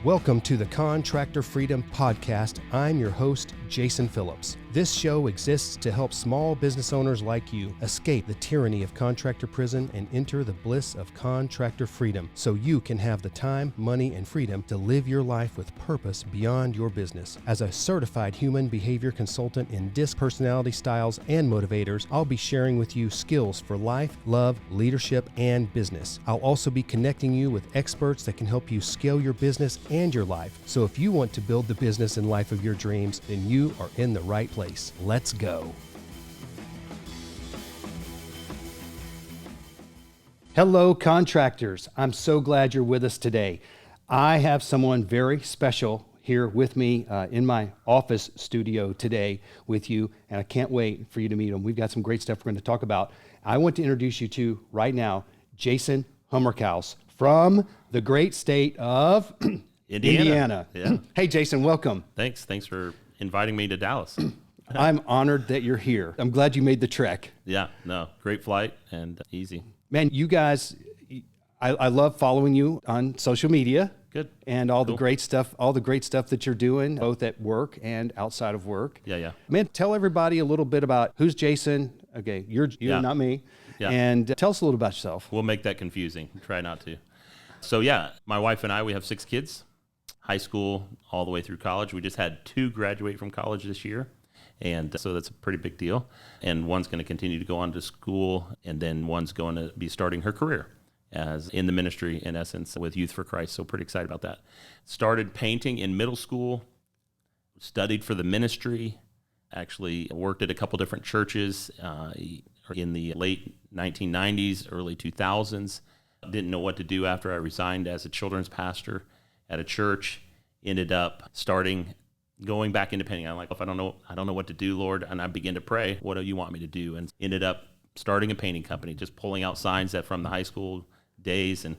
Welcome to the Contractor Freedom Podcast. I'm your host, Jason Phillips. This show exists to help small business owners like you escape the tyranny of contractor prison and enter the bliss of contractor freedom so you can have the time, money, and freedom to live your life with purpose beyond your business. As a certified human behavior consultant in DISC personality styles and motivators, I'll be sharing with you skills for life, love, leadership, and business. I'll also be connecting you with experts that can help you scale your business and your life. So if you want to build the business and life of your dreams, then you are in the right place. Let's go. Hello, contractors. I'm so glad you're with us today. I have someone very special here with me in my office studio today with you, and I can't wait for you to meet him. We've got some great stuff we're going to talk about. I want to introduce you to, right now, Jason Humrichous from the great state of Indiana. Yeah. Hey, Jason, welcome. Thanks for inviting me to Dallas. I'm honored that you're here. I'm glad you made the trek. Yeah, no, great flight and easy. Man, you guys, I love following you on social media. Good. And all the great stuff that you're doing, both at work and outside of work. Yeah. Man, tell everybody a little bit about who's Jason. Okay, you're not me. Yeah. And tell us a little about yourself. We'll make that confusing. Try not to. So yeah, my wife and I, we have 6 kids, high school all the way through college. We just had 2 graduate from college this year. And so that's a pretty big deal. And one's going to continue to go on to school, and then one's going to be starting her career as in the ministry, in essence, with Youth for Christ. So pretty excited about that. Started painting in middle school, studied for the ministry, actually worked at a couple different churches in the late 1990s, early 2000s. Didn't know what to do after I resigned as a children's pastor at a church. Ended up going back into painting. I'm like, if I don't know what to do, Lord, and I began to pray, what do you want me to do? And ended up starting a painting company, just pulling out signs that from the high school days, and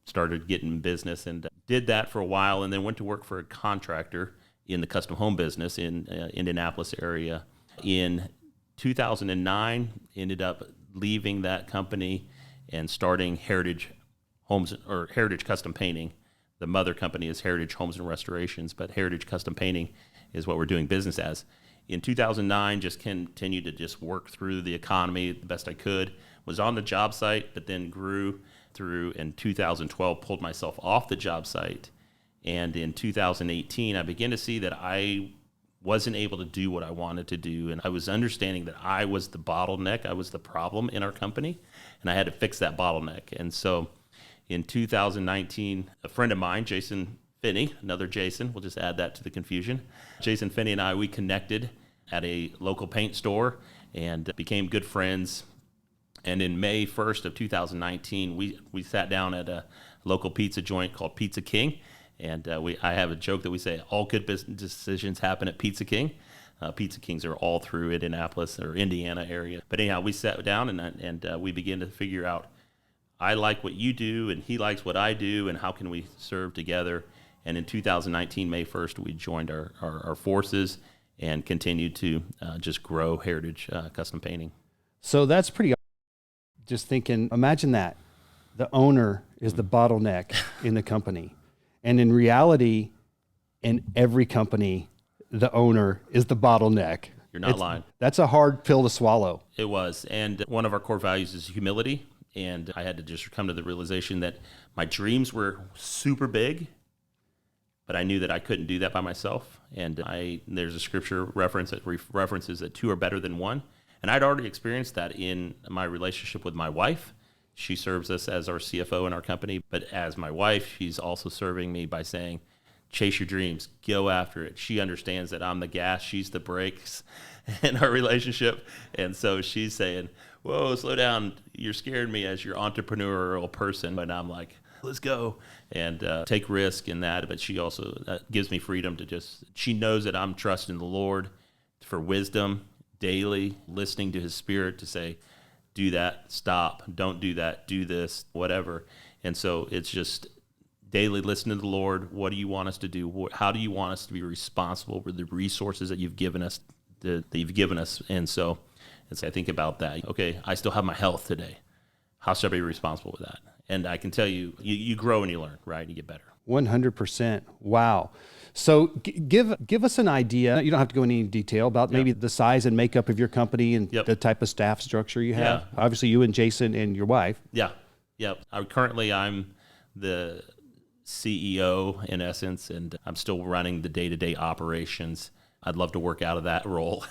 started getting business, and did that for a while, and then went to work for a contractor in the custom home business in Indianapolis area. In 2009, ended up leaving that company and starting Heritage Homes, or Heritage Custom Painting. The mother company is Heritage Homes and Restorations, but Heritage Custom Painting is what we're doing business as. In 2009, just continued to just work through the economy the best I could. Was on the job site, but then grew through. In 2012, pulled myself off the job site. And in 2018, I began to see that I wasn't able to do what I wanted to do. And I was understanding that I was the bottleneck. I was the problem in our company, and I had to fix that bottleneck. And so in 2019, a friend of mine, Jason Finney, another Jason, we'll just add that to the confusion. Jason Finney and I, we connected at a local paint store and became good friends. And in May 1st of 2019, we sat down at a local pizza joint called Pizza King. And I have a joke that we say, all good business decisions happen at Pizza King. Pizza Kings are all through Indianapolis or Indiana area. But anyhow, we sat down and we began to figure out, I like what you do, and he likes what I do, and how can we serve together? And in 2019, May 1st, we joined our forces and continued to just grow Heritage Custom Painting. So that's pretty, just thinking, imagine that. The owner is the bottleneck in the company. And in reality, in every company, the owner is the bottleneck. You're not lying. That's a hard pill to swallow. It was. And one of our core values is humility. And I had to just come to the realization that my dreams were super big, but I knew that I couldn't do that by myself. And there's a scripture reference that references that 2 are better than 1. And I'd already experienced that in my relationship with my wife. She serves us as our CFO in our company, but as my wife, she's also serving me by saying, chase your dreams, go after it. She understands that I'm the gas, she's the brakes in our relationship. And so she's saying, whoa, slow down. You're scaring me as your entrepreneurial person. But I'm like, let's go and take risk in that. But she also gives me freedom to she knows that I'm trusting the Lord for wisdom daily, listening to his spirit to say, do that, stop, don't do that, do this, whatever. And so it's just daily listening to the Lord. What do you want us to do? How do you want us to be responsible for the resources that you've given us? And so I think about that. Okay, I still have my health today. How should I be responsible with that? And I can tell you, you grow and you learn, right? You get better. 100%. Wow. So give us an idea. You don't have to go into any detail about maybe the size and makeup of your company and the type of staff structure you have. Yeah. Obviously, you and Jason and your wife. Yeah. Yep. Currently, I'm the CEO in essence, and I'm still running the day-to-day operations. I'd love to work out of that role,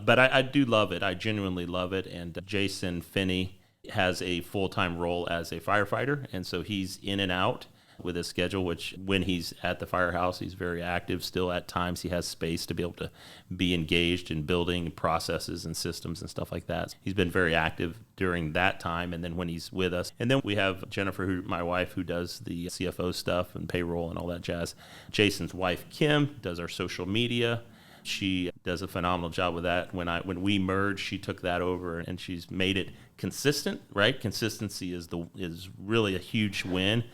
but I do love it. I genuinely love it. And Jason Finney has a full-time role as a firefighter, and so he's in and out with his schedule, which when he's at the firehouse, he's very active. Still at times he has space to be able to be engaged in building processes and systems and stuff like that. He's been very active during that time, and then when he's with us. And then we have Jennifer, my wife, who does the CFO stuff and payroll and all that jazz. Jason's wife, Kim, does our social media. She does a phenomenal job with that. When we merged, she took that over and she's made it consistent, right? Consistency is really a huge win.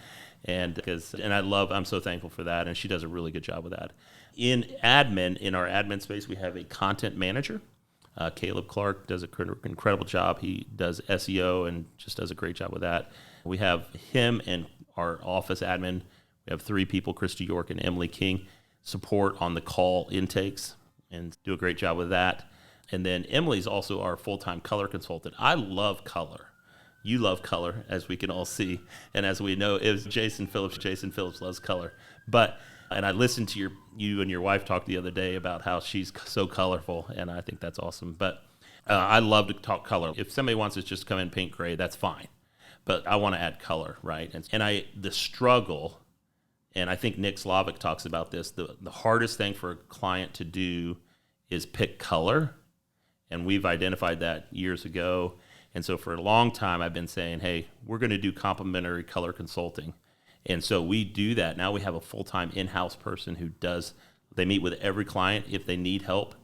And I'm so thankful for that, and she does a really good job with that. In our admin space, we have a content manager. Caleb Clark does an incredible job. He does SEO and just does a great job with that. We have him and our office admin. We have 3 people, Christy York and Emily King, support on the call intakes and do a great job with that. And then Emily's also our full-time color consultant. I love color. You love color, as we can all see. And as we know, it was Jason Phillips. Jason Phillips loves color. And I listened to you and your wife talk the other day about how she's so colorful, and I think that's awesome. But I love to talk color. If somebody wants to just come in paint gray, that's fine. But I want to add color, right? The struggle, and I think Nick Slavic talks about this, the hardest thing for a client to do is pick color. And we've identified that years ago. And so for a long time, I've been saying, hey, we're going to do complimentary color consulting. And so we do that. Now we have a full-time in-house person they meet with every client if they need help,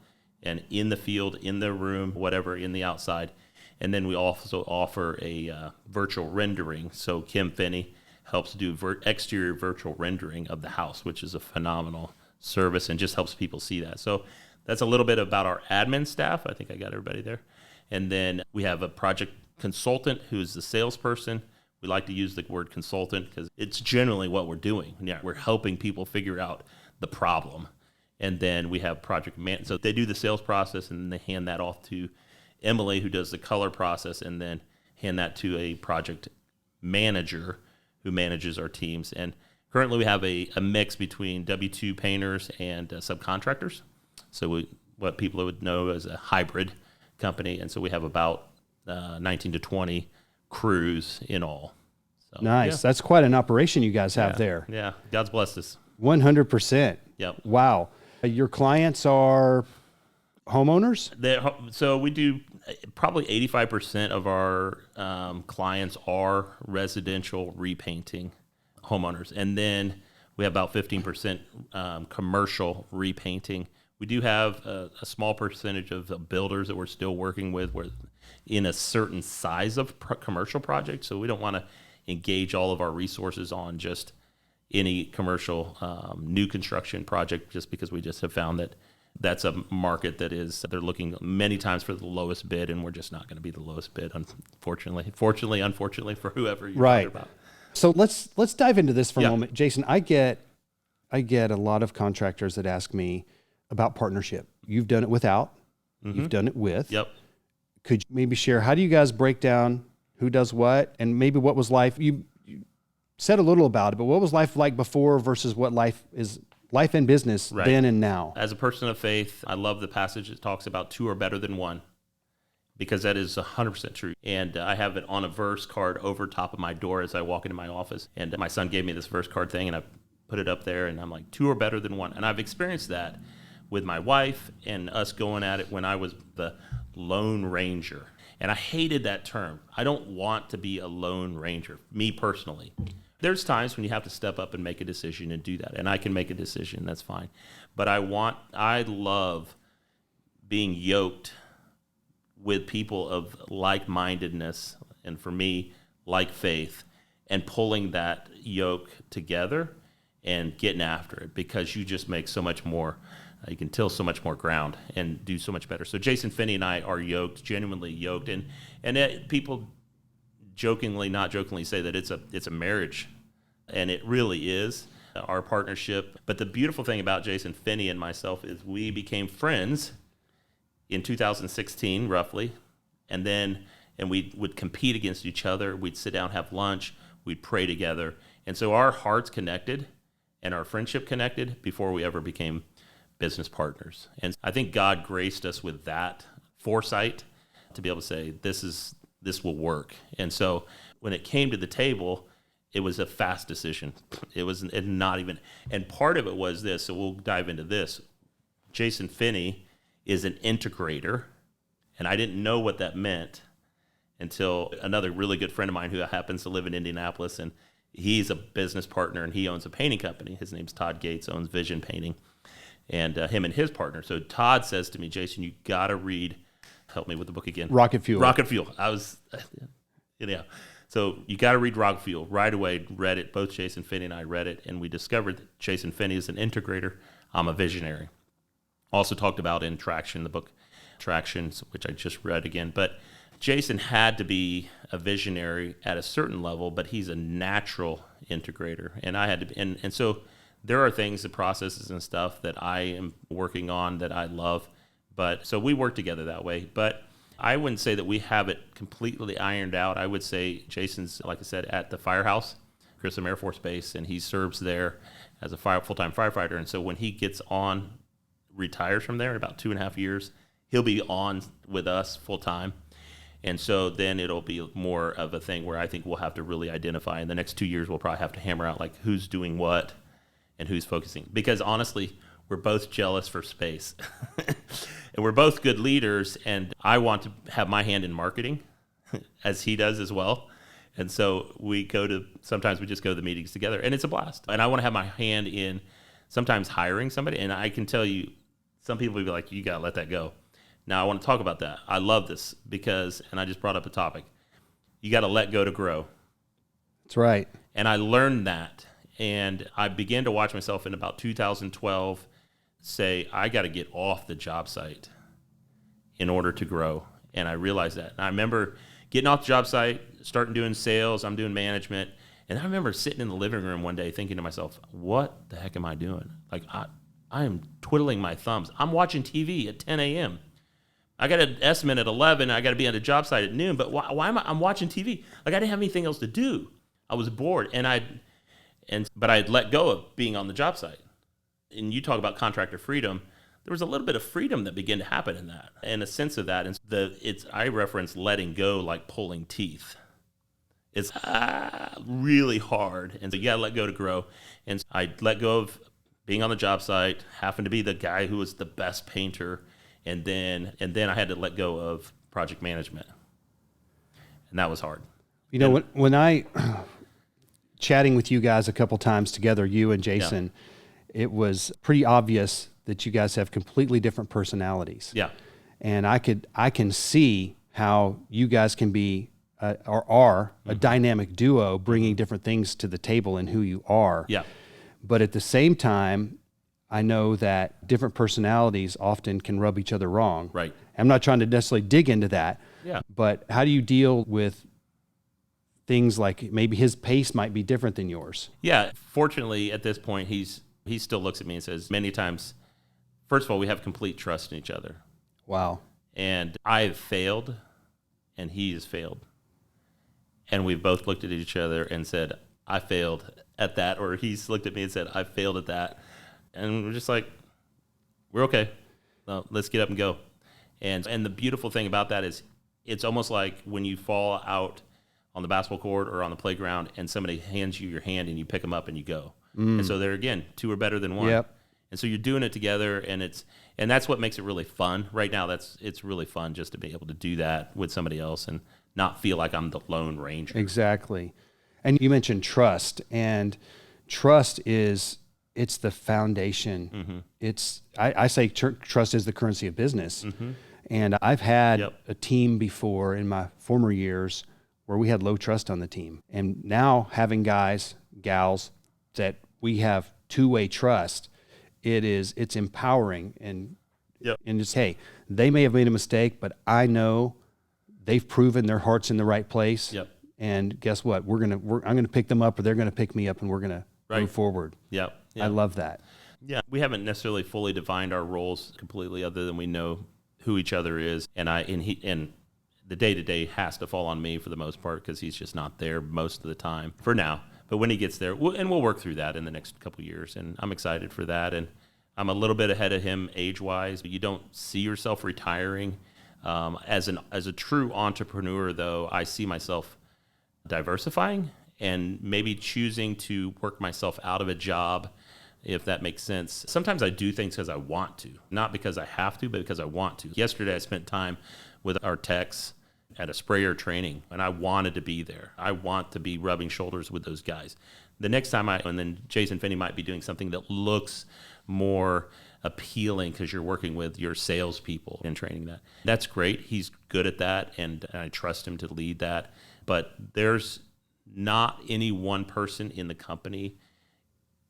and in the field, in the room, whatever, in the outside. And then we also offer a virtual rendering. So Kim Finney helps do exterior virtual rendering of the house, which is a phenomenal service and just helps people see that. So that's a little bit about our admin staff. I think I got everybody there. And then we have a project consultant who's the salesperson. We like to use the word consultant because it's generally what we're doing. Yeah, we're helping people figure out the problem. And then we have project man. So they do the sales process, and then they hand that off to Emily, who does the color process, and then hand that to a project manager who manages our teams. And currently we have a mix between W-2 painters and subcontractors. So what people would know as a hybrid company, and so we have about 19 to 20 crews in all. So, nice. Yeah. That's quite an operation you guys have there. Yeah, God's blessed us. 100%. Yep. Wow. Your clients are homeowners? So we do probably 85% of our clients are residential repainting homeowners, and then we have about 15% commercial repainting. We do have a small percentage of builders that we're still working with in a certain size of commercial project. So we don't want to engage all of our resources on just any commercial new construction project, just because we just have found that that's a market they're looking many times for the lowest bid, and we're just not going to be the lowest bid, unfortunately. Unfortunately for whoever you're talking about. So let's dive into this for a moment. Jason, I get a lot of contractors that ask me about partnership. You've done it without, you've done it with. Yep. Could you maybe share, how do you guys break down who does what, and maybe what was life? You said a little about it, but what was life like before versus what life in business then and now? As a person of faith, I love the passage that talks about 2 are better than 1, because that is 100% true. And I have it on a verse card over top of my door as I walk into my office. And my son gave me this verse card thing, and I put it up there, and I'm like, 2 are better than 1. And I've experienced that with my wife and us going at it when I was the Lone Ranger. And I hated that term. I don't want to be a Lone Ranger, me personally. There's times when you have to step up and make a decision and do that. And I can make a decision, that's fine. But I love being yoked with people of like-mindedness, and for me, like faith, and pulling that yoke together and getting after it, because you just make so much more. You can till so much more ground and do so much better. So Jason Finney and I are yoked, genuinely yoked, and people not jokingly say that it's a marriage, and it really is our partnership. But the beautiful thing about Jason Finney and myself is we became friends in 2016, roughly, and we would compete against each other. We'd sit down, have lunch, we'd pray together, and so our hearts connected and our friendship connected before we ever became business partners. And I think God graced us with that foresight to be able to say, this will work. And so when it came to the table, it was a fast decision. It was not even, and part of it was this, so we'll dive into this. Jason Finney is an integrator, and I didn't know what that meant until another really good friend of mine who happens to live in Indianapolis, and he's a business partner, and he owns a painting company. His name's Todd Gates, owns Vision Painting, and him and his partner. So Todd says to me, Jason, you got to read, help me with the book again. Rocket Fuel. So you got to read Rocket Fuel. Right away, read it. Both Jason Finney and I read it, and we discovered that Jason Finney is an integrator. I'm a visionary. Also talked about in Traction, the book Traction, which I just read again. But Jason had to be a visionary at a certain level, but he's a natural integrator. And I had to, and so there are things, the processes and stuff that I am working on that I love. But so we work together that way. But I wouldn't say that we have it completely ironed out. I would say Jason's, like I said, at the firehouse, Grissom Air Force Base, and he serves there as a full-time firefighter. And so when he gets on, retires from there in about 2.5 years, he'll be on with us full-time. And so then it'll be more of a thing where I think we'll have to really identify. In the next 2 years, we'll probably have to hammer out like who's doing what and who's focusing. Because honestly, we're both jealous for space. And we're both good leaders, and I want to have my hand in marketing, as he does as well. And so sometimes we just go to the meetings together, and it's a blast. And I want to have my hand in sometimes hiring somebody, and I can tell you, some people will be like, you got to let that go. Now, I want to talk about that. I love this because, and I just brought up a topic, you got to let go to grow. That's right. And I learned that, and I began to watch myself in about 2012 say, I got to get off the job site in order to grow. And I realized that. And I remember getting off the job site, starting doing sales, I'm doing management. And I remember sitting in the living room one day thinking to myself, what the heck am I doing? Like, I am twiddling my thumbs. I'm watching TV at 10 a.m. I got an estimate at 11. I got to be on the job site at noon. But why am I'm watching TV? Like, I didn't have anything else to do. I was bored. But I had let go of being on the job site. And you talk about contractor freedom, there was a little bit of freedom that began to happen in that, and a sense of that. And I reference letting go like pulling teeth. It's really hard, and so you got to let go to grow. And I let go of being on the job site, happened to be the guy who was the best painter, and then I had to let go of project management, and that was hard. You know, when I chatting with you guys a couple times together, you and Jason. Yeah. It was pretty obvious that you guys have completely different personalities. Yeah. And I can see how you guys can be or are a dynamic duo, bringing different things to the table in who you are. Yeah. But at the same time, I know that different personalities often can rub each other wrong. Right. I'm not trying to necessarily dig into that. Yeah. But how do you deal with things like maybe his pace might be different than yours? Yeah. Fortunately, at this point, he still looks at me and says many times, first of all, we have complete trust in each other. Wow. And I have failed, and he has failed. And we've both looked at each other and said, I failed at that, or he's looked at me and said, I failed at that. And we're just like, we're okay. Well, let's get up and go. And the beautiful thing about that is it's almost like when you fall out on the basketball court or on the playground and somebody hands you your hand and you pick them up and you go. And so there again, two are better than one. Yep. And so you're doing it together, and that's what makes it really fun. Right now, it's really fun just to be able to do that with somebody else and not feel like I'm the Lone Ranger. Exactly. And you mentioned trust, and trust it's the foundation. Mm-hmm. I say trust is the currency of business. Mm-hmm. And I've had a team before in my former years where we had low trust on the team. And now having guys, gals, that we have two-way trust, it's empowering and just, hey, they may have made a mistake, but I know they've proven their heart's in the right place. Yep. and guess what? I'm going to pick them up, or they're going to pick me up, and we're going to move forward. Yep. I love that. Yeah, we haven't necessarily fully defined our roles completely, other than we know who each other is, and the day-to-day has to fall on me for the most part, because he's just not there most of the time for now. But when he gets there, we'll work through that in the next couple of years, and I'm excited for that. And I'm a little bit ahead of him age-wise, but you don't see yourself retiring. As a true entrepreneur, though, I see myself diversifying and maybe choosing to work myself out of a job, if that makes sense. Sometimes I do things because I want to, not because I have to, but because I want to. Yesterday, I spent time with our techs at a sprayer training, and I wanted to be there. I want to be rubbing shoulders with those guys. The next time and then Jason Finney might be doing something that looks more appealing because you're working with your salespeople and training that. That's great. He's good at that, and I trust him to lead that. But there's not any one person in the company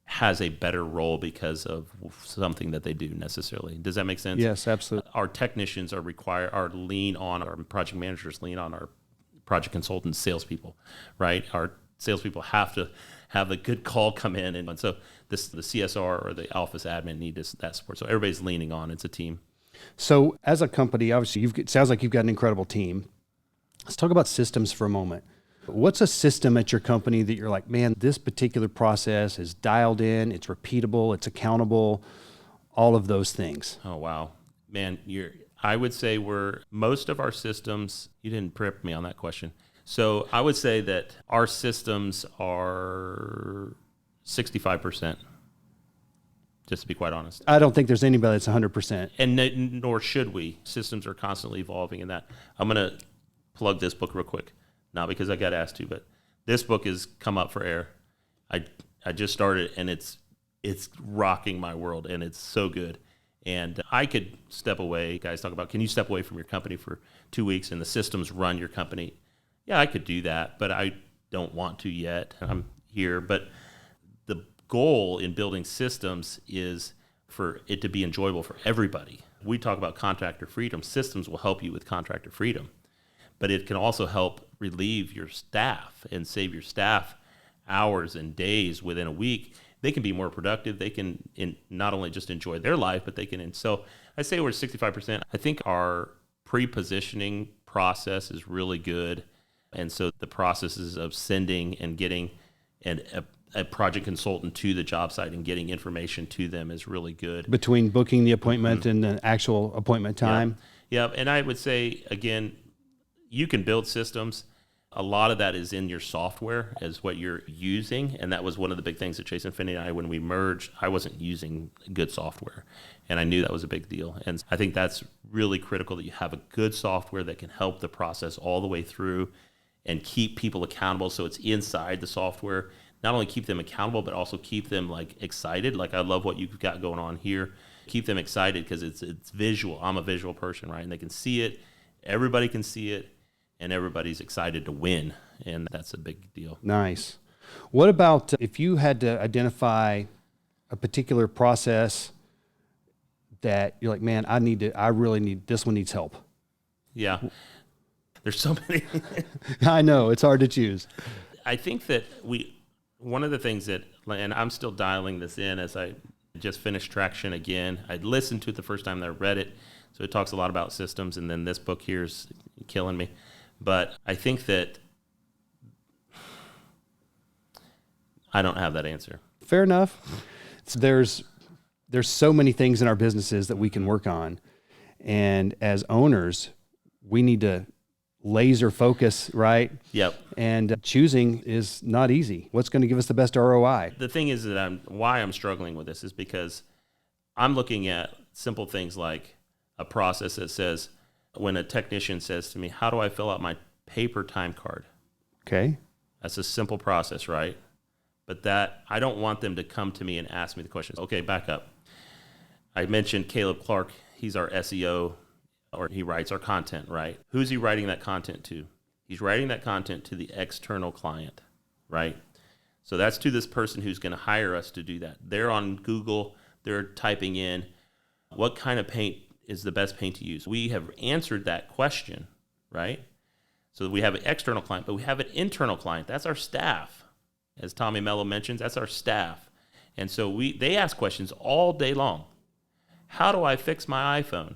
has a better role because of something that they do necessarily. Does that make sense? Yes, absolutely. Our technicians our project managers lean on our project consultants, salespeople, right? Our salespeople have to have a good call come in. And so the CSR or the office admin need that support. So everybody's leaning on. It's a team. So as a company, obviously, it sounds like you've got an incredible team. Let's talk about systems for a moment. What's a system at your company that you're like, man, this particular process is dialed in, it's repeatable, it's accountable, all of those things? Oh, wow. Man, I would say most of our systems, you didn't prep me on that question. So I would say that our systems are 65%, just to be quite honest. I don't think there's anybody that's 100%. And nor should we. Systems are constantly evolving in that. I'm going to plug this book real quick. Not because I got asked to, but this book has come up for air. I just started, and it's rocking my world, and it's so good. And I could step away. Guys talk about, can you step away from your company for 2 weeks and the systems run your company? Yeah, I could do that, but I don't want to yet. I'm here. But the goal in building systems is for it to be enjoyable for everybody. We talk about contractor freedom. Systems will help you with contractor freedom. But it can also help relieve your staff and save your staff hours and days within a week. They can be more productive. They can not only just enjoy their life, but they can. So I say we're 65%. I think our pre-positioning process is really good. And so the processes of sending and getting a project consultant to the job site and getting information to them is really good. Between booking the appointment and the actual appointment time? Yeah. And I would say, again, you can build systems. A lot of that is in your software as what you're using. And that was one of the big things that Jason Finney and I, when we merged, I wasn't using good software. And I knew that was a big deal. And I think that's really critical, that you have a good software that can help the process all the way through and keep people accountable. So it's inside the software, not only keep them accountable, but also keep them excited. I love what you've got going on here. Keep them excited because it's visual. I'm a visual person, right? And they can see it. Everybody can see it. And everybody's excited to win, and that's a big deal. Nice. What about if you had to identify a particular process that you're like, man, I really need, this one needs help? Yeah. There's so many. I know, it's hard to choose. I think that one of the things that, and I'm still dialing this in as I just finished Traction again. I listened to it the first time that I read it, so it talks a lot about systems, and then this book here's killing me. But I think that I don't have that answer. Fair enough. There's so many things in our businesses that we can work on. And as owners, we need to laser focus, right? Yep. And choosing is not easy. What's going to give us the best ROI? The thing is that why I'm struggling with this is because I'm looking at simple things like a process that says, when a technician says to me, how do I fill out my paper time card? Okay. That's a simple process, right? But that I don't want them to come to me and ask me the questions. Okay, back up. I mentioned Caleb Clark. He's our SEO, or he writes our content, right? Who's he writing that content to? He's writing that content to the external client, right? So that's to this person who's going to hire us to do that. They're on Google. They're typing in, what kind of paint is the best paint to use? We have answered that question, right? So we have an external client, but we have an internal client. That's our staff. As Tommy Mello mentions, that's our staff. And so they ask questions all day long. How do I fix my iPhone?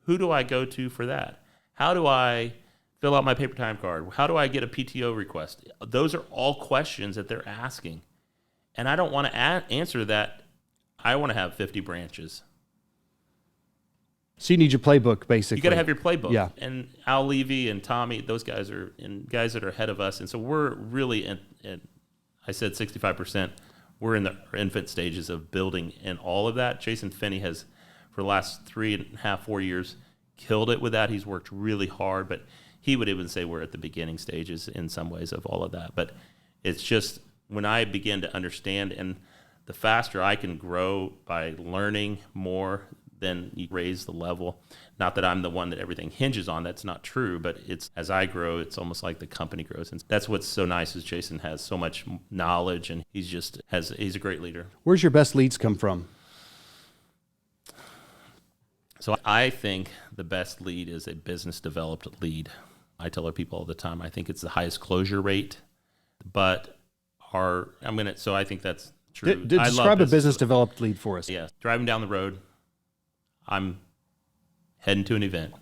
Who do I go to for that? How do I fill out my paper time card? How do I get a PTO request? Those are all questions that they're asking. And I don't want to answer that. I want to have 50 branches. So you need your playbook, basically. You got to have your playbook. Yeah. And Al Levy and Tommy, those guys guys that are ahead of us. And so we're really, I said 65%, we're in the infant stages of building and all of that. Jason Finney has, for the last 3.5, 4 years, killed it with that. He's worked really hard, but he would even say we're at the beginning stages in some ways of all of that. But it's just when I begin to understand, and the faster I can grow by learning more, then you raise the level. Not that I'm the one that everything hinges on. That's not true. But it's as I grow, it's almost like the company grows. And that's what's so nice is Jason has so much knowledge, and he's a great leader. Where's your best leads come from? So I think the best lead is a business developed lead. I tell our people all the time, I think it's the highest closure rate, but so I think that's true. Describe a business developed lead for us. Yeah, driving down the road, I'm heading to an event.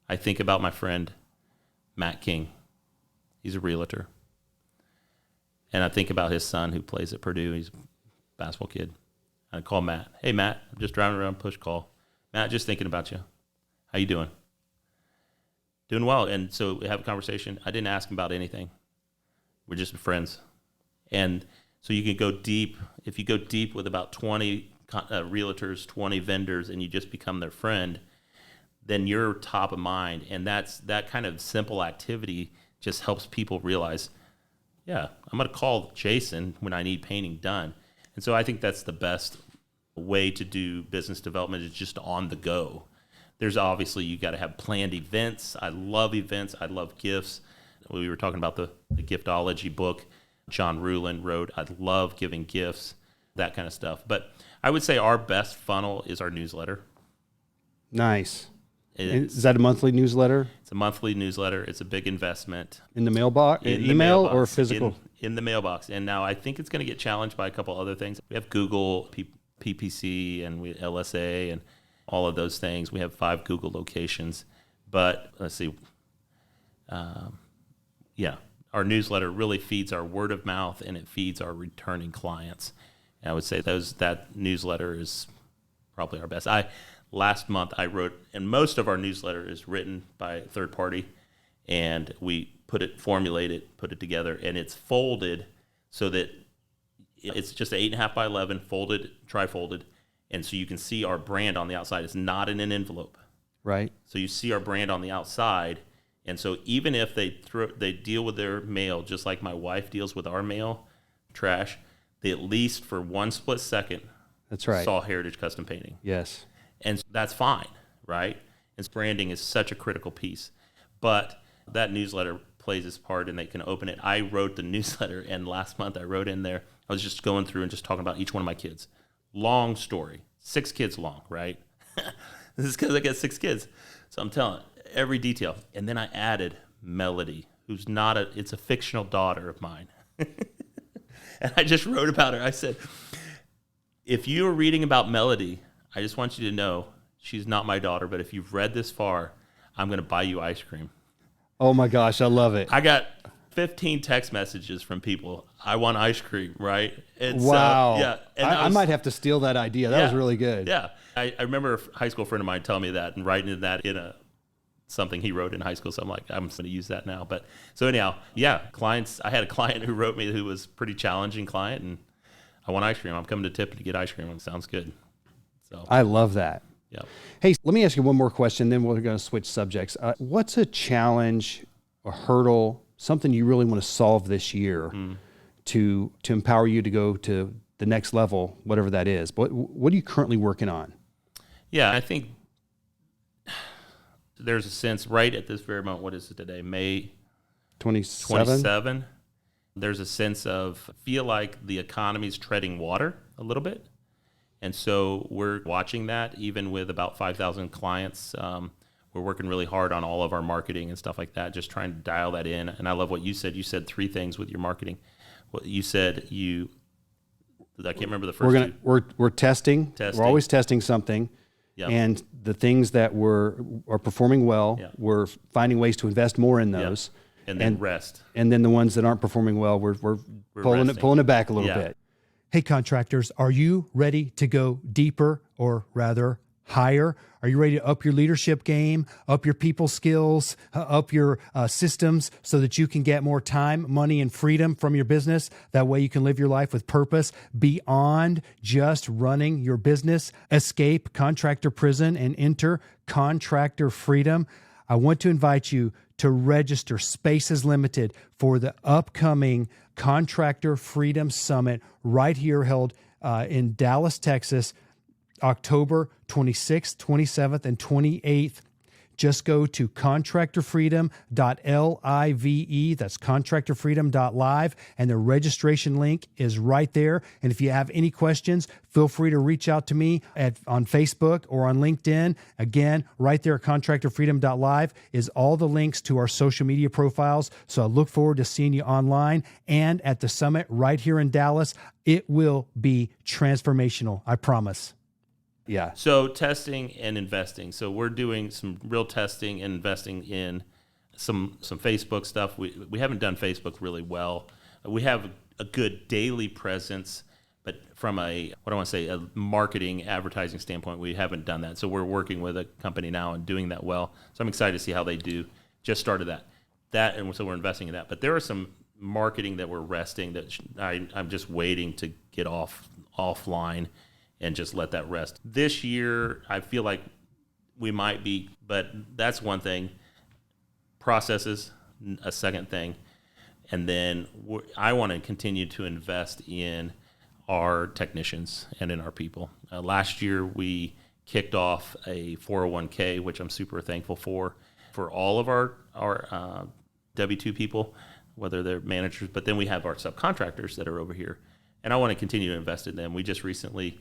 I think about my friend, Matt King. He's a realtor. And I think about his son who plays at Purdue. He's a basketball kid. I call Matt. Hey, Matt, I'm just driving around, push call. Matt, just thinking about you. How you doing? Doing well. And so we have a conversation. I didn't ask him about anything. We're just friends. And so you can go deep. If you go deep with about 20 realtors, 20 vendors, and you just become their friend, then you're top of mind. And that kind of simple activity just helps people realize, yeah, I'm going to call Jason when I need painting done. And so I think that's the best way to do business development, is just on the go. There's obviously, you got to have planned events. I love events. I love gifts. We were talking about the giftology book John Ruhlin wrote. I love giving gifts, that kind of stuff. But I would say our best funnel is our newsletter. Nice. Is that a monthly newsletter? It's a monthly newsletter. It's a big investment. In the mailbox? Email or physical? In the mailbox. And now I think it's going to get challenged by a couple other things. We have Google, PPC, and LSA, and all of those things. We have 5 Google locations. But let's see. Our newsletter really feeds our word of mouth, and it feeds our returning clients. And I would say that newsletter is probably our best. Last month I wrote, and most of our newsletter is written by a third party, and we formulate it, put it together, and it's folded so that it's just 8.5 by 11, folded, tri-folded, and so you can see our brand on the outside. It's not in an envelope. Right. So you see our brand on the outside, and so even if they deal with their mail just like my wife deals with our mail, trash, they at least for one split second That's right. saw Heritage Custom Painting. Yes. And that's fine, right? And branding is such a critical piece. But that newsletter plays its part, and they can open it. I wrote the newsletter, and last month I wrote in there, I was just going through and just talking about each one of my kids. Long story. 6 kids long, right? This is because I got 6 kids. So I'm telling every detail. And then I added Melody, who's it's a fictional daughter of mine. And I just wrote about her. I said, if you are reading about Melody, I just want you to know she's not my daughter, but if you've read this far, I'm going to buy you ice cream. Oh my gosh, I love it. I got 15 text messages from people. I want ice cream, right? And wow. So, yeah. And I might have to steal that idea. That was really good. Yeah. I remember a high school friend of mine telling me that and writing that in something he wrote in high school. So I'm like, I'm going to use that now. But so anyhow, yeah, clients. I had a client who wrote me who was a pretty challenging client, and I want ice cream. I'm coming to Tippett to get ice cream. It sounds good. So I love that. Yeah. Hey, let me ask you one more question, then we're going to switch subjects. What's a challenge, a hurdle, something you really want to solve this year to empower you to go to the next level, whatever that is? What are you currently working on? Yeah, I think there's a sense right at this very moment, what is it today, May 27? There's a sense of, feel like the economy's treading water a little bit. And so we're watching that, even with about 5,000 clients. we're working really hard on all of our marketing and stuff like that, just trying to dial that in. And I love what you said. You said 3 things with your marketing. What you said, I can't remember the first two. We're testing. We're always testing something. Yep. And the things that are performing well, we're finding ways to invest more in those. Yep. And then rest. And then the ones that aren't performing well, we're pulling it back a little bit. Hey, contractors, are you ready to go deeper, or rather higher? Are you ready to up your leadership game, up your people skills, up your systems so that you can get more time, money, and freedom from your business? That way you can live your life with purpose beyond just running your business. Escape contractor prison and enter contractor freedom. I want to invite you to register. Space is limited for the upcoming Contractor Freedom Summit right here, held in Dallas, Texas, October 26th, 27th, and 28th. Just go to contractorfreedom.live. That's contractorfreedom.live. And the registration link is right there. And if you have any questions, feel free to reach out to me on Facebook or on LinkedIn. Again, right there at contractorfreedom.live is all the links to our social media profiles. So I look forward to seeing you online and at the summit right here in Dallas. It will be transformational, I promise. Yeah. So testing and investing. So we're doing some real testing and investing in some Facebook stuff. We haven't done Facebook really well. We have a good daily presence, but from a marketing, advertising standpoint, we haven't done that. So we're working with a company now and doing that well. So I'm excited to see how they do. Just started that, and so we're investing in that. But there are some marketing that we're resting that I'm just waiting to get offline and just let that rest. This year, I feel like we might be, but that's one thing. Processes, a second thing. And then I want to continue to invest in our technicians and in our people. Last year, we kicked off a 401k, which I'm super thankful for all of our W-2 people, whether they're managers, but then we have our subcontractors that are over here. And I want to continue to invest in them. We just recently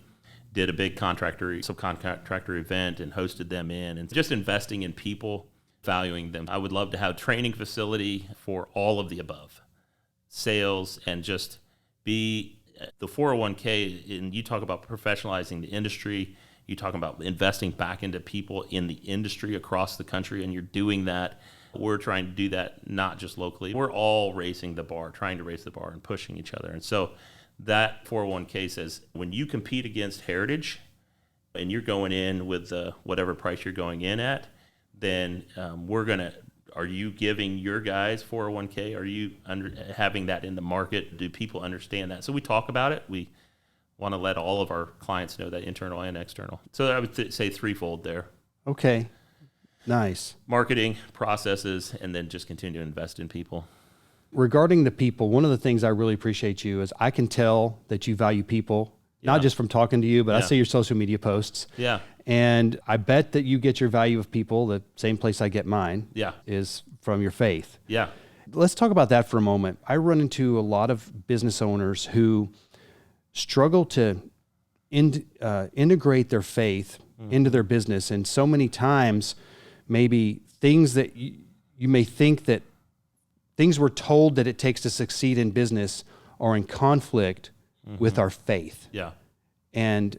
did a big subcontractor event and hosted them in, and just investing in people, valuing them. I would love to have a training facility for all of the above, sales, and just be the 401k. And you talk about professionalizing the industry. You talk about investing back into people in the industry across the country, and you're doing that. We're trying to do that not just locally. We're all raising the bar, trying to raise the bar and pushing each other. And so that 401k says when you compete against Heritage and you're going in with whatever price you're going in at, then are you giving your guys 401k? Are you having that in the market? Do people understand that? So we talk about it. We want to let all of our clients know that, internal and external. So I would say threefold there. Okay. Nice. Marketing, processes, and then just continue to invest in people. Regarding the people, one of the things I really appreciate you is I can tell that you value people, not just from talking to you, but I see your social media posts. Yeah. And I bet that you get your value of people the same place I get mine. Yeah. Is from your faith. Yeah. Let's talk about that for a moment. I run into a lot of business owners who struggle to integrate their faith into their business. And so many times, maybe things that you may think that things we're told that it takes to succeed in business are in conflict with our faith. Yeah. And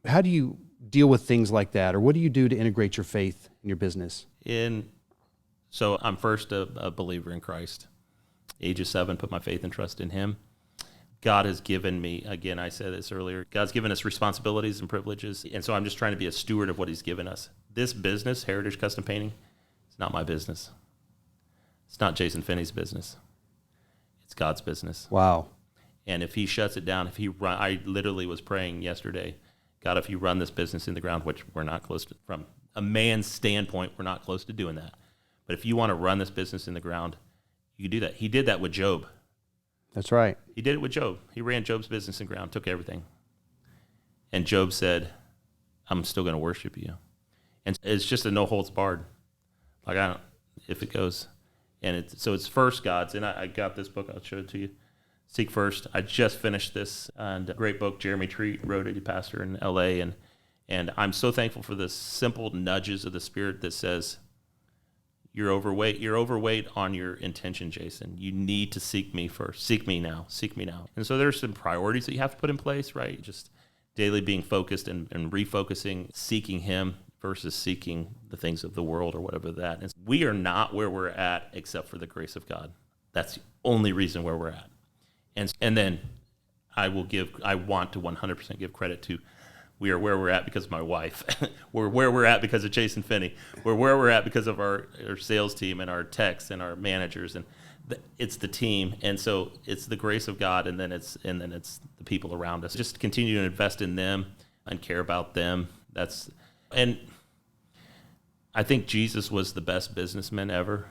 how do you deal with things like that? Or what do you do to integrate your faith in your business? So I'm first a believer in Christ. Age of 7, put my faith and trust in him. God has given me, again, I said this earlier, God's given us responsibilities and privileges. And so I'm just trying to be a steward of what he's given us. This business, Heritage Custom Painting, it's not my business. It's not Jason Finney's business. It's God's business. Wow. And if he shuts it down, I literally was praying yesterday, God, if you run this business in the ground, which we're not close to, from a man's standpoint, we're not close to doing that. But if you want to run this business in the ground, you can do that. He did that with Job. That's right. He did it with Job. He ran Job's business in the ground, took everything. And Job said, I'm still going to worship you. And it's just a no holds barred. If it goes. And so it's first God's. And I got this book. I'll show it to you. Seek First. I just finished this. And a great book. Jeremy Treat wrote it. He pastor in L.A. And And I'm so thankful for the simple nudges of the Spirit that says, you're overweight. You're overweight on your intention, Jason. You need to seek me first. Seek me now. Seek me now. And so there's some priorities that you have to put in place, right? Just daily being focused and refocusing, seeking him versus seeking the things of the world or whatever that is. We are not where we're at except for the grace of God. That's the only reason where we're at. And then I want to 100% give credit to, we are where we're at because of my wife. We're where we're at because of Jason Finney. We're where we're at because of our sales team and our techs and our managers, and it's the team. And so it's the grace of God, and then it's the people around us. Just continue to invest in them and care about them. And I think Jesus was the best businessman ever.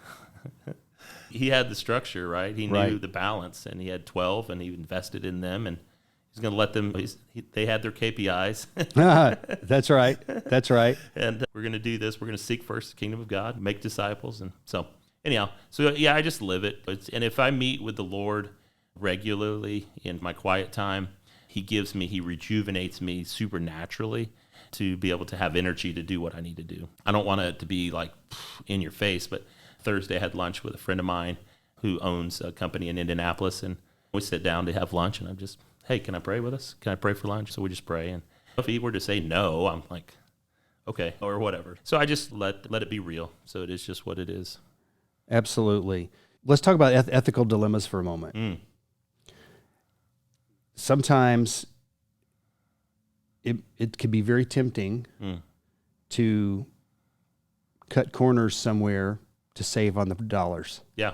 He had the structure, right? He knew the balance, and he had 12, and he invested in them, and he's going to let them. They had their KPIs. That's right. That's right. And we're going to do this. We're going to seek first the kingdom of God, make disciples, and so anyhow. So yeah, I just live it. And if I meet with the Lord regularly in my quiet time, He rejuvenates me supernaturally to be able to have energy to do what I need to do. I don't want it to be like in your face, but Thursday I had lunch with a friend of mine who owns a company in Indianapolis, and we sit down to have lunch, and I'm just, hey, can I pray with us? Can I pray for lunch? So we just pray. And if he were to say no, I'm like, okay, or whatever. So I just let it be real. So it is just what it is. Absolutely. Let's talk about ethical dilemmas for a moment. Sometimes it can be very tempting to cut corners somewhere to save on the dollars. Yeah.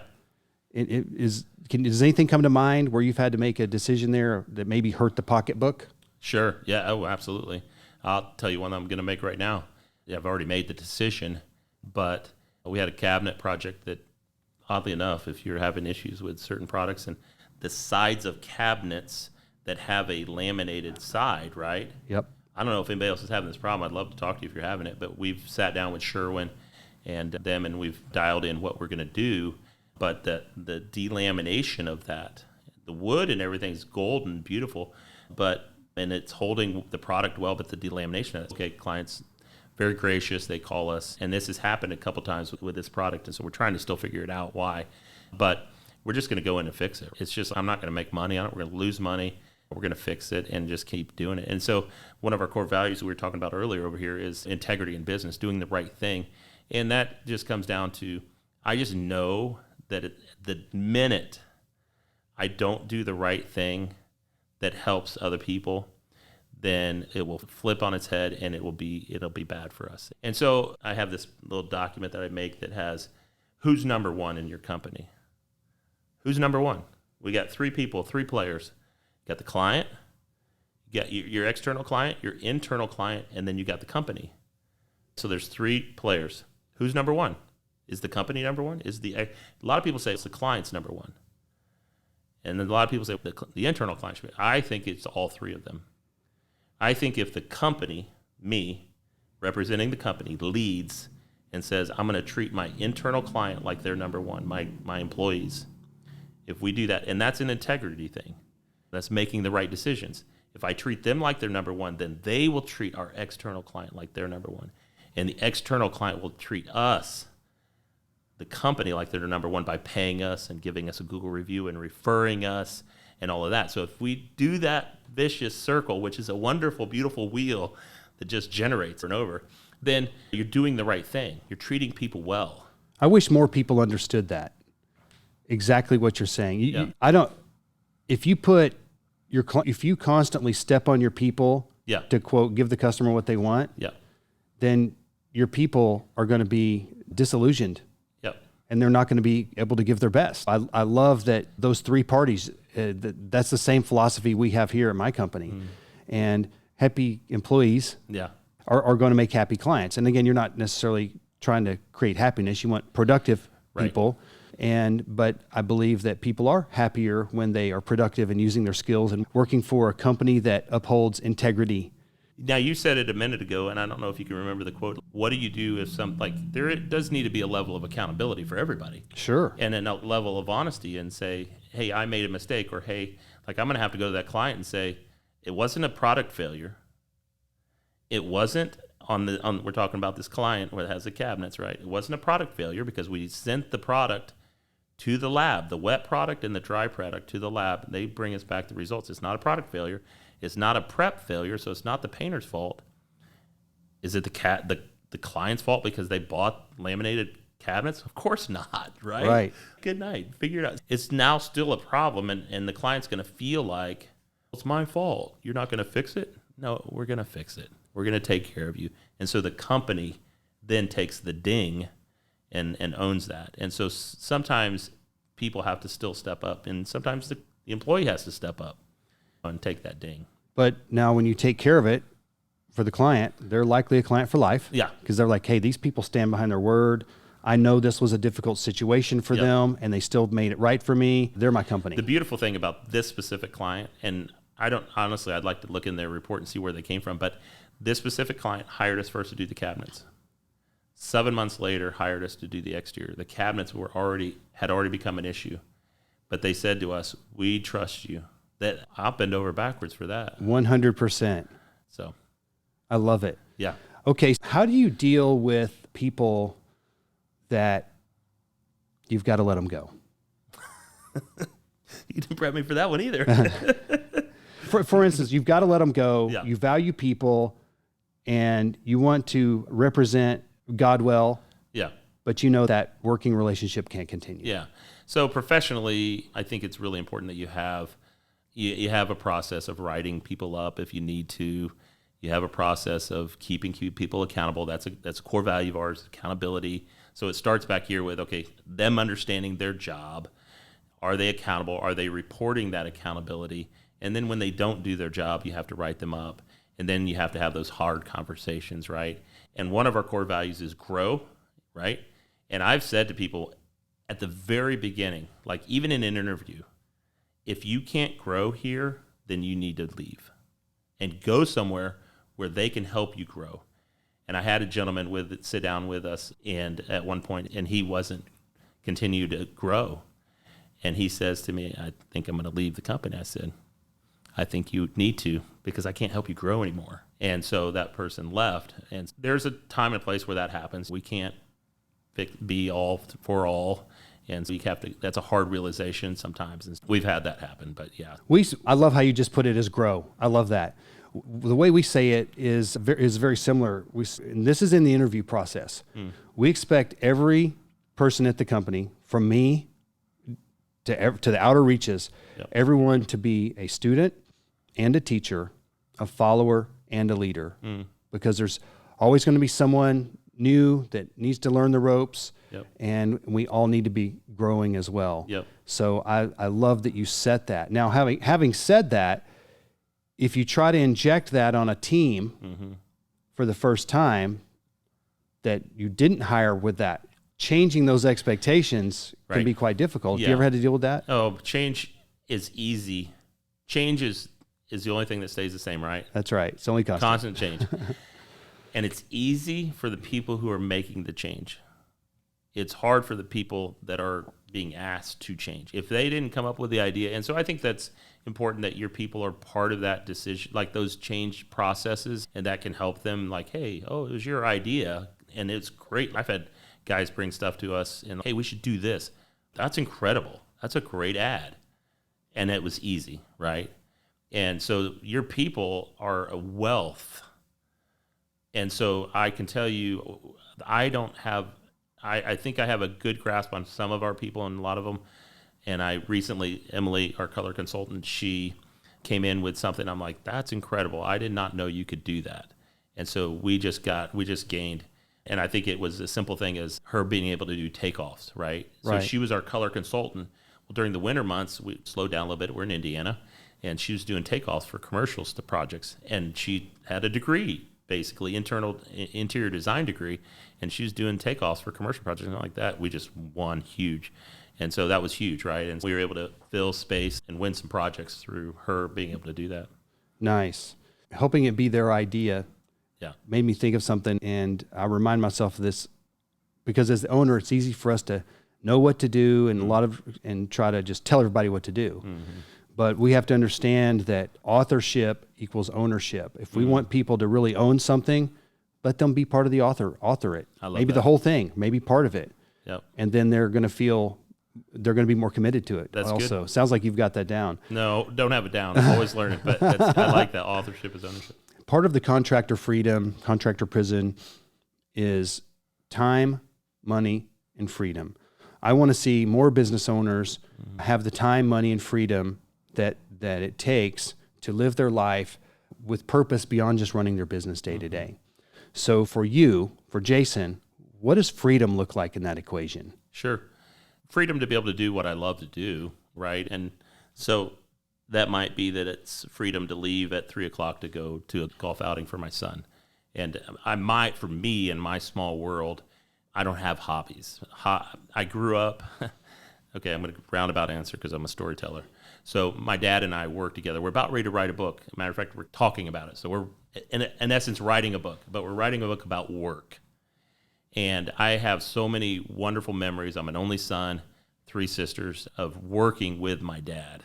Does anything come to mind where you've had to make a decision there that maybe hurt the pocketbook? Sure. Yeah. Oh, absolutely. I'll tell you one I'm going to make right now. Yeah, I've already made the decision, but we had a cabinet project that, oddly enough, if you're having issues with certain products and the sides of cabinets that have a laminated side, right? Yep. I don't know if anybody else is having this problem. I'd love to talk to you if you're having it, but we've sat down with Sherwin and them, and we've dialed in what we're going to do. But the delamination of that, the wood and everything is gold and beautiful, and it's holding the product well, but the delamination of it, okay, clients very gracious, they call us, and this has happened a couple times with this product, and so we're trying to still figure it out why. But we're just going to go in and fix it. It's just, I'm not going to make money on it. We're going to lose money. We're going to fix it and just keep doing it. And so one of our core values we were talking about earlier over here is integrity in business, doing the right thing. And that just comes down to, I just know that the minute I don't do the right thing that helps other people, then it will flip on its head and it'll be bad for us. And so I have this little document that I make that has who's number one in your company. Who's number one? We got 3 people, 3 players. You got the client, you got your external client, your internal client, and then you got the company. So there's 3 players. Who's number one? Is the company number one? A lot of people say it's the client's number one. And then a lot of people say the internal client should be. I think it's all 3 of them. I think if the company, me, representing the company, leads and says, I'm going to treat my internal client like they're number one, my employees. If we do that, and that's an integrity thing. That's making the right decisions. If I treat them like they're number one, then they will treat our external client like they're number one. And the external client will treat us, the company, like they're number one by paying us and giving us a Google review and referring us and all of that. So if we do that vicious circle, which is a wonderful, beautiful wheel that just generates and over, then you're doing the right thing. You're treating people well. I wish more people understood that. Exactly what you're saying. If you constantly step on your people to quote, give the customer what they want, then your people are going to be disillusioned. And they're not going to be able to give their best. I love that those 3 parties, that's the same philosophy we have here at my company. And happy employees are going to make happy clients. And again, you're not necessarily trying to create happiness. You want productive people. But I believe that people are happier when they are productive and using their skills and working for a company that upholds integrity. Now, you said it a minute ago, and I don't know if you can remember the quote. What do you do if there does need to be a level of accountability for everybody? Sure. And then a level of honesty and say, hey, I made a mistake, or hey, I'm going to have to go to that client and say, it wasn't a product failure. It wasn't we're talking about this client where it has the cabinets, right? It wasn't a product failure because we sent the product to the lab, the wet product and the dry product to the lab. They bring us back the results. It's not a product failure. It's not a prep failure, so it's not the painter's fault. Is it the client's fault because they bought laminated cabinets? Of course not, right? Right. Good night. Figure it out. It's now still a problem, and the client's going to feel like, it's my fault. You're not going to fix it? No, we're going to fix it. We're going to take care of you. And so the company then takes the ding and owns that. And so sometimes people have to still step up, and sometimes the employee has to step up and take that ding. But now when you take care of it for the client, they're likely a client for life. Yeah. Because they're like, hey, these people stand behind their word. I know this was a difficult situation for them, and they still made it right for me. They're my company. The beautiful thing about this specific client, and I'd like to look in their report and see where they came from, but this specific client hired us first to do the cabinets. 7 months later, hired us to do the exterior. The cabinets had already become an issue, but they said to us, "We trust you." That I'll bend over backwards for that. 100%. So, I love it. yeah. Okay, how do you deal with people that you've got to let them go? You didn't prep me for that one either. For instance, you've got to let them go. Yeah. You value people, and you want to represent God well. Yeah. But you know that working relationship can't continue. Yeah. So professionally, I think it's really important that you have a process of writing people up if you need to. You have a process of keeping people accountable. That's a core value of ours, accountability. So it starts back here with, okay, them understanding their job. Are they accountable? Are they reporting that accountability? And then when they don't do their job, you have to write them up. And then you have to have those hard conversations, right? And one of our core values is grow, right? And I've said to people at the very beginning, like even in an interview, if you can't grow here, then you need to leave and go somewhere where they can help you grow. And I had a gentleman sit down with us, and at one point, and he wasn't continue to grow. And he says to me, "I think I'm going to leave the company." I said, "I think you need to, because I can't help you grow anymore." And so that person left. And there's a time and place where that happens. We can't be all for all. And so that's a hard realization sometimes. And we've had that happen, but yeah. I love how you just put it as grow. I love that. The way we say it is very similar. And this is in the interview process. We expect every person at the company, from me to the outer reaches, everyone to be a student and a teacher, a follower and a leader, because there's always going to be someone new that needs to learn the ropes, and we all need to be growing as well. So I love that you set that. Now, having said that, if you try to inject that on a team for the first time that you didn't hire with that, changing those expectations can be quite difficult. Have you ever had to deal with that? Oh, change is easy. Change is the only thing that stays the same, right? That's right. It's only constant change. And it's easy for the people who are making the change. It's hard for the people that are being asked to change. If they didn't come up with the idea. And so I think that's important that your people are part of that decision, like those change processes, and that can help them like, hey, it was your idea. And it's great. I've had guys bring stuff to us and, hey, we should do this. That's incredible. That's a great ad. And it was easy, right? And so your people are a wealth. And so I can tell you, I think I have a good grasp on some of our people and a lot of them. And I recently, Emily, our color consultant, she came in with something. I'm like, that's incredible. I did not know you could do that. And so we just gained. And I think it was a simple thing as her being able to do takeoffs, right? So she was our color consultant. Well, during the winter months, we slowed down a little bit. We're in Indiana. And she was doing takeoffs for commercials to projects. And she had a degree, basically, interior design degree. And she was doing takeoffs for commercial projects and like that. We just won huge. And so that was huge, right? And we were able to fill space and win some projects through her being able to do that. Nice. Helping it be their idea made me think of something, and I remind myself of this because as the owner, it's easy for us to know what to do and and try to just tell everybody what to do. But we have to understand that authorship equals ownership. If we want people to really own something, let them be part of the author it. Maybe the whole thing, maybe part of it. Yep. And then they're going to be more committed to it. That's also. good. Sounds like you've got that down. No, don't have it down. I'm always learning, but I like that. Authorship is ownership. Part of the contractor freedom, contractor prison is time, money, and freedom. I want to see more business owners have the time, money, and freedom that it takes to live their life with purpose beyond just running their business day to day. So for you, for Jason, what does freedom look like in that equation? Sure. Freedom to be able to do what I love to do, right? And so that might be that it's freedom to leave at 3:00 to go to a golf outing for my son. And for me, in my small world, I don't have hobbies. I grew up, okay, I'm going to roundabout answer because I'm a storyteller. So my dad and I work together. We're about ready to write a book. As a matter of fact, we're talking about it. So we're, in essence, writing a book, but we're writing a book about work. And I have so many wonderful memories. I'm an only son, 3 sisters, of working with my dad.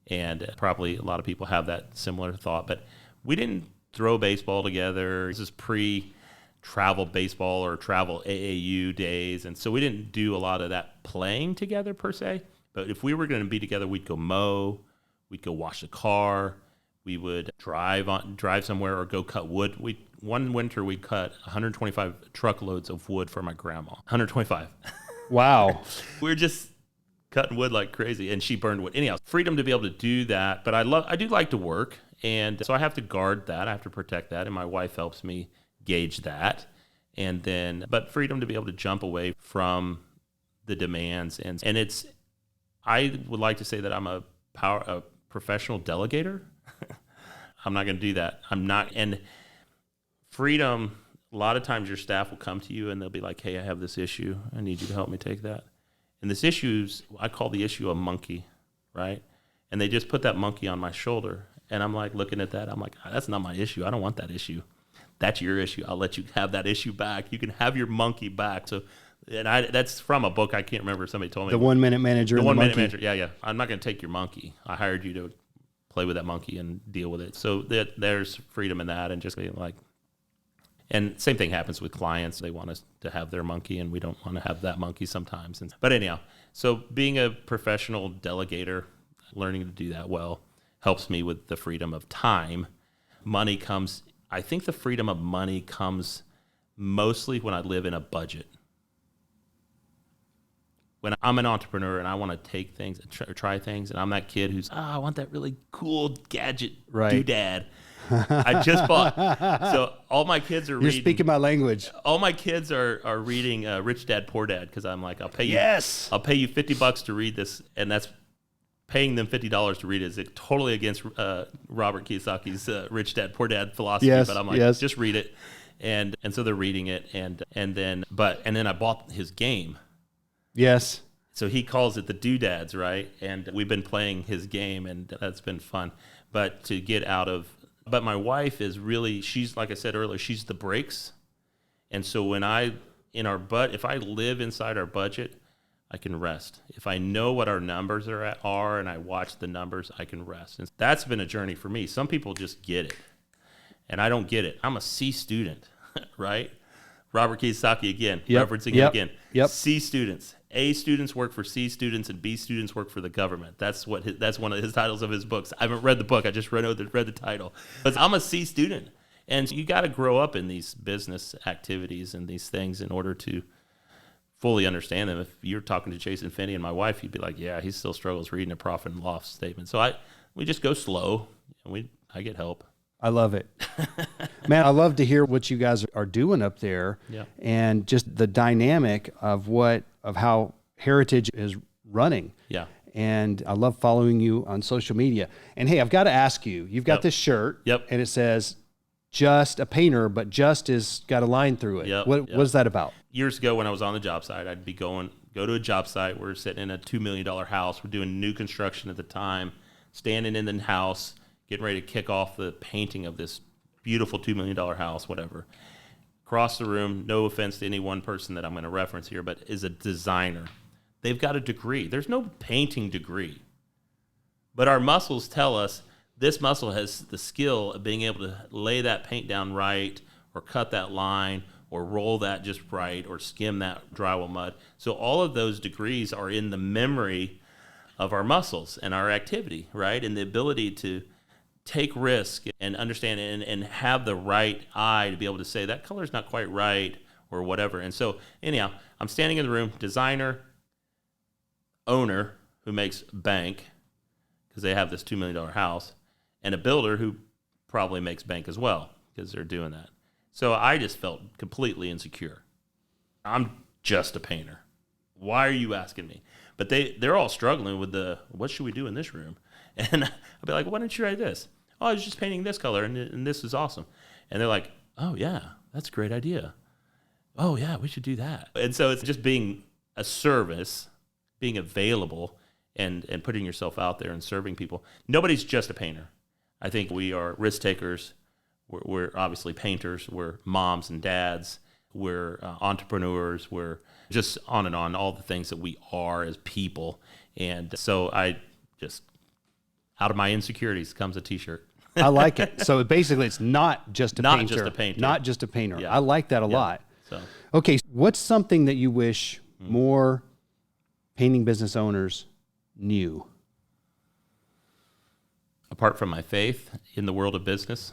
And probably a lot of people have that similar thought. But we didn't throw baseball together. This is pre-travel baseball or travel AAU days. And so we didn't do a lot of that playing together per se. But if we were going to be together, we'd go mow, we'd go wash the car, we would drive somewhere or go cut wood. One winter we cut 125 truckloads of wood for my grandma. 125. Wow. We were just cutting wood like crazy, and she burned wood. Anyhow, freedom to be able to do that, but I do like to work, and so I have to guard that, I have to protect that, and my wife helps me gauge that. And then, but freedom to be able to jump away from the demands, and I would like to say that I'm a professional delegator. I'm not going to do that. I'm not. And freedom, a lot of times your staff will come to you and they'll be like, hey, I have this issue. I need you to help me take that. And this issue's, I call the issue a monkey, right? And they just put that monkey on my shoulder. And I'm like looking at that. I'm like, that's not my issue. I don't want that issue. That's your issue. I'll let you have that issue back. You can have your monkey back. So, that's from a book. I can't remember. Somebody told me. The 1 minute manager. The 1 minute manager. Yeah. I'm not going to take your monkey. I hired you to play with that monkey and deal with it. So there's freedom in that, and just being like, and same thing happens with clients. They want us to have their monkey, and we don't want to have that monkey sometimes. But anyhow, so being a professional delegator, learning to do that well, helps me with the freedom of time. Money comes. I think the freedom of money comes mostly when I live in a budget. When I'm an entrepreneur and I want to take things and try things, and I'm that kid who's, I want that really cool gadget doodad. I just bought. So all my kids are reading. You're speaking my language. All my kids are reading Rich Dad Poor Dad, because I'm like, I'll pay you $50 to read this, and that's paying them $50 to read it is totally against Robert Kiyosaki's Rich Dad Poor Dad philosophy. Yes, but I'm like, just read it, and so they're reading it, and then I bought his game. Yes. So he calls it the Doodads, right? And we've been playing his game, and that's been fun. But to get out of, but my wife is really, she's, like I said earlier, she's the brakes. And so if I live inside our budget, I can rest. If I know what our numbers are and I watch the numbers, I can rest. And that's been a journey for me. Some people just get it, and I don't get it. I'm a C student, right? Robert Kiyosaki again, referencing him again. C students. A students work for C students, and B students work for the government. That's one of his titles of his books. I haven't read the book. I just read the title. But I'm a C student, and you got to grow up in these business activities and these things in order to fully understand them. If you're talking to Jason Finney and my wife, you'd be like, yeah, he still struggles reading a profit and loss statement. So we just go slow, and I get help. I love it. Man, I love to hear what you guys are doing up there, and just the dynamic of how Heritage is running. Yeah. And I love following you on social media. And hey, I've got to ask you, you've got this shirt, and it says just a painter, but just is got a line through it. What is that about? Years ago when I was on the job site, I'd be go to a job site. We're sitting in a $2 million house. We're doing new construction at the time, standing in the house, getting ready to kick off the painting of this beautiful $2 million house, whatever. Across the room, no offense to any one person that I'm going to reference here, but is a designer. They've got a degree. There's no painting degree, But our muscles tell us this muscle has the skill of being able to lay that paint down right, or cut that line, or roll that just right, or skim that drywall mud. So all of those degrees are in the memory of our muscles and our activity, right? And the ability to take risk and understand and have the right eye to be able to say that color's not quite right or whatever. And so anyhow, I'm standing in the room, designer, owner who makes bank because they have this $2 million house, and a builder who probably makes bank as well because they're doing that. So I just felt completely insecure. I'm just a painter. Why are you asking me? But they're all struggling with what should we do in this room? And I'll be like, why don't you try this? Oh, I was just painting this color, and this is awesome. And they're like, oh, yeah, that's a great idea. Oh, yeah, we should do that. And so it's just being a service, being available, and putting yourself out there and serving people. Nobody's just a painter. I think we are risk takers. We're obviously painters. We're moms and dads. We're entrepreneurs. We're just on and on, all the things that we are as people. And so I just, out of my insecurities comes a T-shirt. I like it. So basically it's not just a painter. Not just a painter. Not just a painter. Yeah. I like that a lot. So. Okay, what's something that you wish more painting business owners knew? Apart from my faith in the world of business,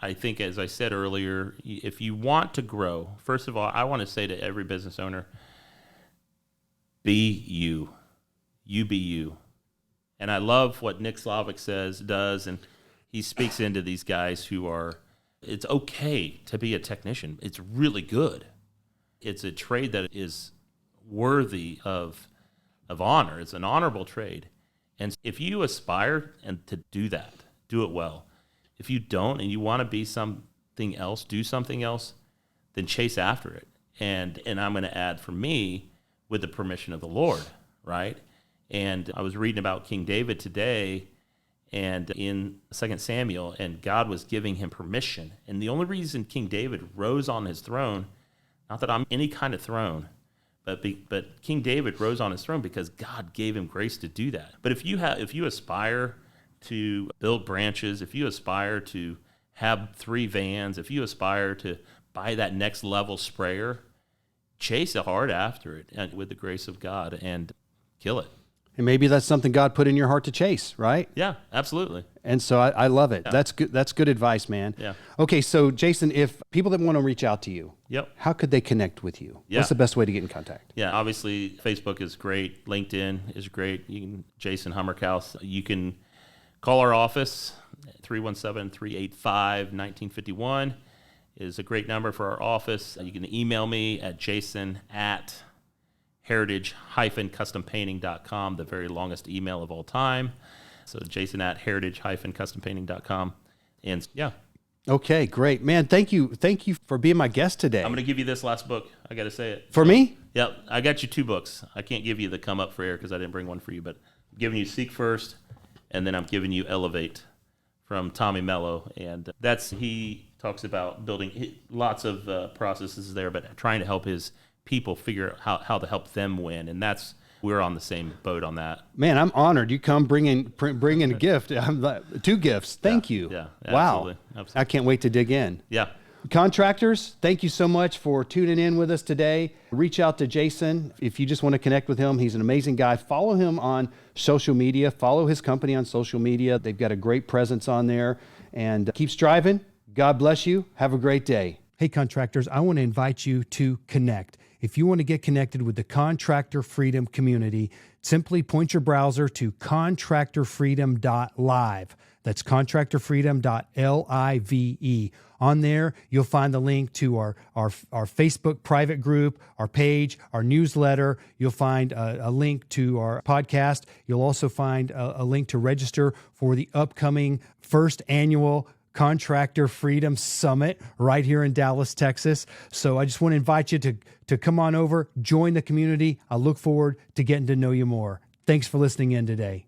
I think, as I said earlier, if you want to grow, first of all, I want to say to every business owner, be you. You be you. And I love what Nick Slavik does, and he speaks into these guys who are, it's okay to be a technician. It's really good. It's a trade that is worthy of honor. It's an honorable trade. And if you aspire to do that, do it well. If you don't and you want to be something else, do something else, then chase after it. And I'm going to add, for me, with the permission of the Lord, right? And I was reading about King David today and in 2 Samuel, and God was giving him permission. And the only reason King David rose on his throne, not that I'm any kind of throne, but King David rose on his throne because God gave him grace to do that. But if you aspire to build branches, if you aspire to have 3 vans, if you aspire to buy that next level sprayer, chase hard after it and with the grace of God and kill it. And maybe that's something God put in your heart to chase, right? Yeah, absolutely. And so I love it. Yeah. That's good. That's good advice, man. Yeah. Okay, so Jason, if people that want to reach out to you, Yep. how could they connect with you? Yeah. What's the best way to get in contact? Yeah, obviously Facebook is great. LinkedIn is great. You can Jason Humrichous. You can call our office, 317-385-1951 is a great number for our office. You can email me at jason@heritage-custompainting.com, the very longest email of all time. So jason@heritage-custompainting.com. And yeah. Okay, great. Man, thank you for being my guest today. I'm going to give you this last book. I got to say it. For me? Yep. I got you 2 books. I can't give you the Come Up for Air because I didn't bring one for you, but I'm giving you Seek First, and then I'm giving you Elevate from Tommy Mello. And he talks about building lots of processes there, but trying to help his people figure out how to help them win. And we're on the same boat on that. Man, I'm honored. You come bring in a gift. 2 gifts. Thank you. Yeah. Wow. Absolutely. I can't wait to dig in. Yeah. Contractors, thank you so much for tuning in with us today. Reach out to Jason if you just want to connect with him. He's an amazing guy. Follow him on social media. Follow his company on social media. They've got a great presence on there. And keep striving. God bless you. Have a great day. Hey, contractors, I want to invite you to connect. If you want to get connected with the Contractor Freedom community, simply point your browser to contractorfreedom.live. That's contractorfreedom.live. On there, you'll find the link to our Facebook private group, our page, our newsletter. You'll find a link to our podcast. You'll also find a link to register for the upcoming first annual Contractor Freedom Summit right here in Dallas, Texas. So I just want to invite you to come on over, join the community. I look forward to getting to know you more. Thanks for listening in today.